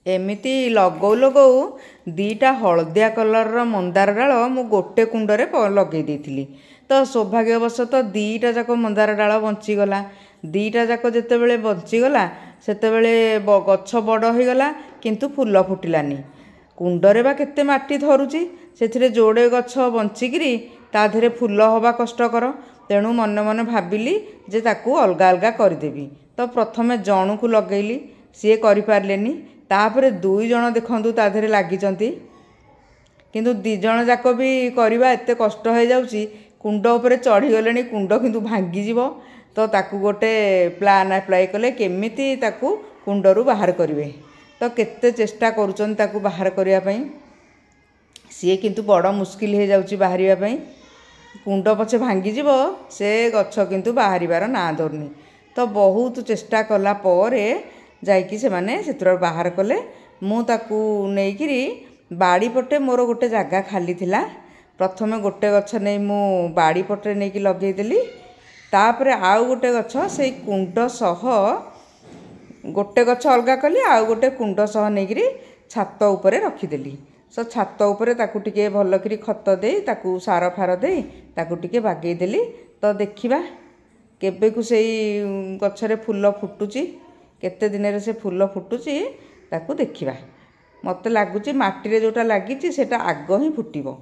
एमिति लगौ लगौ दीटा हलदिया कलर मंदार डाल मु गोटे कुंडरे लगे देइथिली। तो सौभाग्यवशतः दीटा जाक मंदार डाल बंचीगला। दीटा जाक जेतेबेले बंचीगला सेतेबेले गछ बड़ होईगला किंतु फूल फुटिलानी। कुंडरे बा केते माटी धरुची, सेथिरे जोड़े गछ बंचिकी ता देहरे फूल हवा कष्टकर। तेणु मन मन भाविली जे ताकू अलगा अलगा करदेवी। तो प्रथमे जणुकू लगेली, सी करि पारलेनी। तापरे दुई जण देखंतु ता देहरे लागिचंती, किंतु दी जण जाक भी करबा एते कष्ट हो जाउची। कुंड उपरे चढ़ी गलेनी, कुंड किंतु भांगी जीवो। तो ताकू गोटे प्लान अप्लाई कले केमिति ताकू कुंडरू बाहर करिवे। तो केते चेष्टा करूचन ताकू बाहर करिया पई, सी किंतु बड़ मुश्किल हो जाउची बाहरिया पई। कुंड पछे भांगी जीवो, से गछ किंतु बाहरिबार ना धरनी। तो बहुत चेष्टा कला परे जाइकी से माने सेतर बाहर कले। मु ताकू नेइकिरी बाड़ी पटे मोर गोटे जागा खाली थिला। प्रथमे गोटे गछ नै मु बाड़ी पटे नेइकी लगेई देली। तापरे आउ गोटे गछ से कुंड सह गोटे गछ अलगा कली, आउ गोटे कुंड सह नेइकिरी छात उपरे रखिदेली। सो छात उपरे ताकू टिके भल करी खत देई, ताकू सार फार देई, ताकू टिके बागेई देली। तो देखिबा केबे कु सेई गछरे फूल फुटुची, केते दिन रे से फूल फुटुची ताकू देखिबा। मते लागुची माटी रे जोटा लागिची सेटा आग ही फुटिबो।